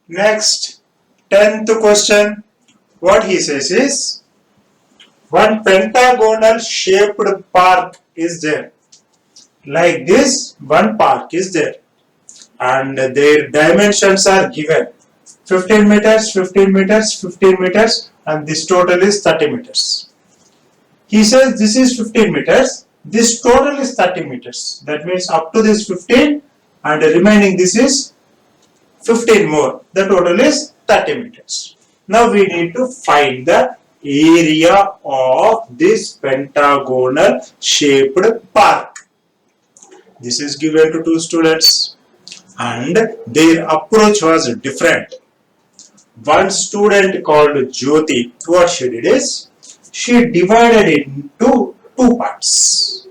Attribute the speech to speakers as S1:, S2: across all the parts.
S1: Next, 10th question. What he says is, one pentagonal shaped park is there. Like this, one park is there. And their dimensions are given. 15 meters, 15 meters, 15 meters, and this total is 30 meters. He says this is 15 meters, this total is 30 meters. That means up to this 15 and remaining this is 15 more. The total is 30 meters. Now we need to find the area of this pentagonal shaped park. This is given to two students and their approach was different. One student called Jyoti, what she did is, she divided it into two parts,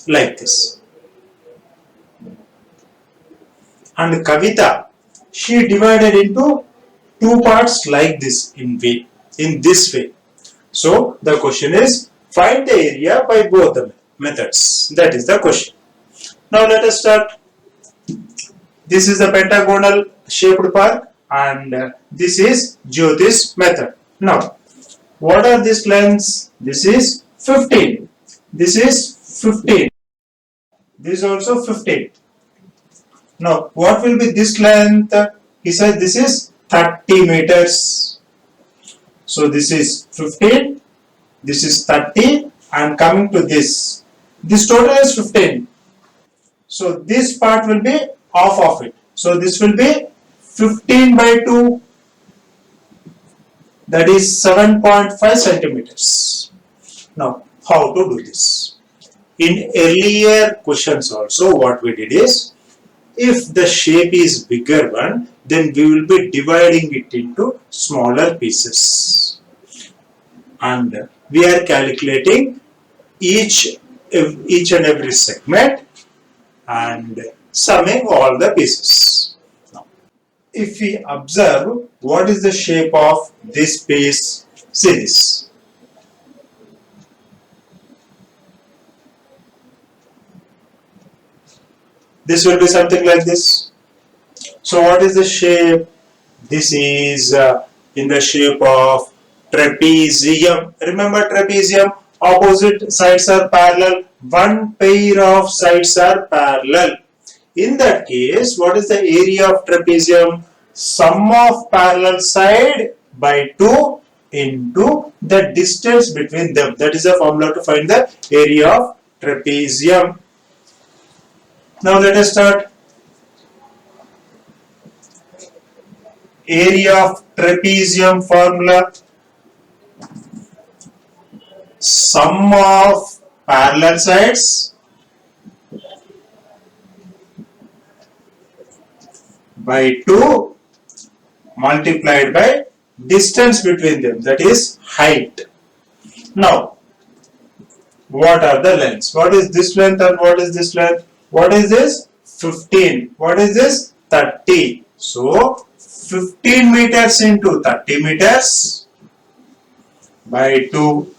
S1: like this. And Kavita, she divided into two parts like this in this way. So the question is, find the area by both the methods. That is the question. Now let us start. This is the pentagonal shaped park and this is Jyoti's method. Now, what are these lengths? This is 15. This is 15. This is also 15. Now, what will be this length? He said this is 30 meters. So, this is 15. This is 30 and coming to this. This total is 15. So, this part will be half of it. So, this will be 15 by 2. That is 7.5 centimeters. Now, how to do this? In earlier questions also, what we did is, if the shape is bigger one, then we will be dividing it into smaller pieces. And we are calculating each and every segment and summing all the pieces. Now, if we observe what is the shape of this piece, see this. This will be something like this. So what is the shape? This is in the shape of trapezium. Remember trapezium? Opposite sides are parallel. One pair of sides are parallel. In that case, what is the area of trapezium? Sum of parallel side by 2 into the distance between them. That is the formula to find the area of trapezium. Now let us start. Area of trapezium formula. Sum of parallel sides by 2 multiplied by distance between them, that is height. Now, what are the lengths? What is this length and what is this length? What is this? 15. What is this? 30. So, 15 meters into 30 meters by 2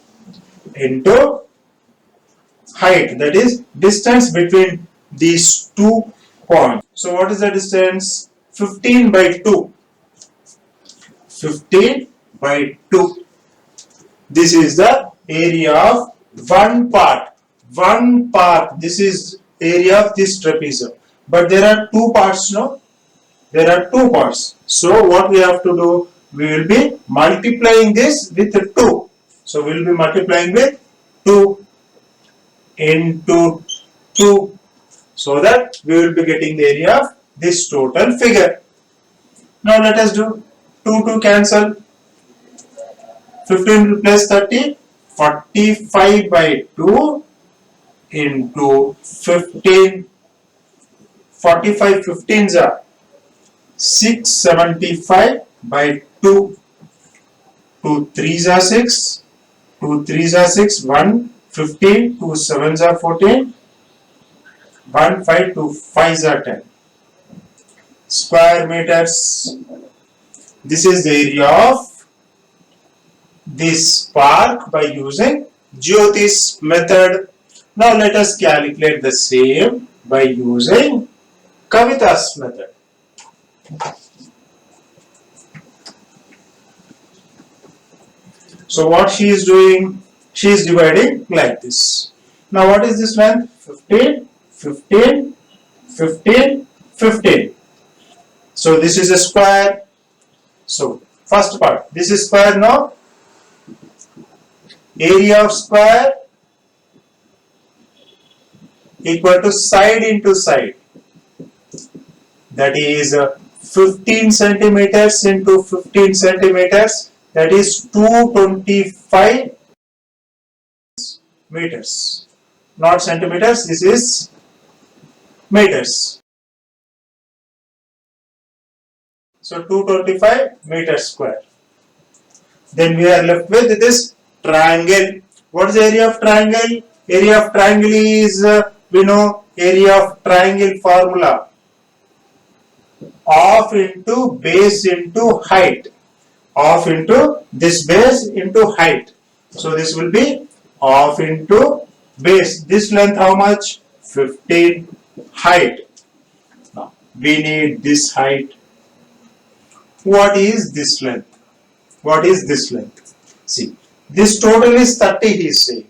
S1: into height, that is distance between these 2 points. So, what is the distance? 15 by 2. 15 by 2. This is the area of one part. One part. This is area of this trapezium. But there are two parts, no? There are two parts. So what we have to do? We will be multiplying this with 2. So we will be multiplying with 2 into 2. So that we will be getting the area of this total figure. Now let us do 2 to cancel. 15 plus 30, 45 by 2 into 15. 45 15s are 675 by 2. 2 3s are 6. 2 3s are 6. 1 15. 2 7s are 14. 1 5 2 5s are 10. Square meters. This is the area of this park by using Jyoti's method. Now let us calculate the same by using Kavita's method. So what she is doing? She is dividing like this. Now what is this length? 15, 15, 15, 15. So this is a square. So first part, this is square now. Area of square equal to side into side. That is 15 centimeters into 15 centimeters. That is 225 meters. Not centimeters, this is meters. So 225 meters square. Then we are left with this triangle. What is the area of triangle? Area of triangle is, we know, area of triangle formula. Half into base into height. Half into this base into height. So this will be half into base. This length how much? 15. Height. Now we need this height. What is this length? What is this length? See, this total is 30, he is saying.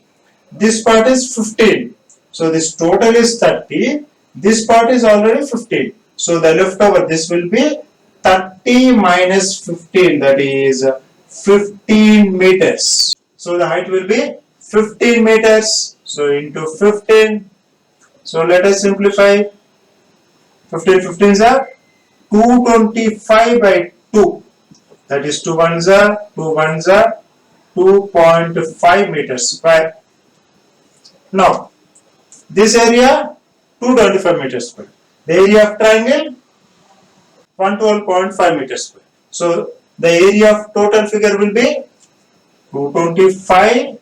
S1: This part is 15. So this total is 30. This part is already 15. So the leftover, this will be 30 minus 15, that is 15 meters. So the height will be 15 meters. So into 15. So let us simplify. 15 15s are 225 by 2. That is 2 ones are 2.5 meters square. Now this area 225 meters square. The area of triangle 112.5 meters square. So the area of total figure will be 225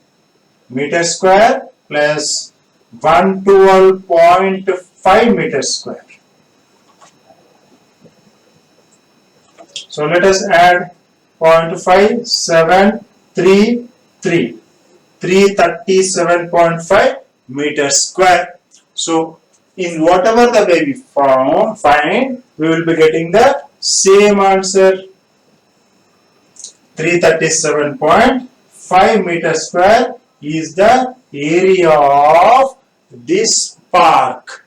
S1: meters square plus 112.5 meters square. So let us add 0.5, 7, 3, 3. 337.5 meters square. So in whatever the way we find, we will be getting the same answer. 337.5 meters square is the area of this park.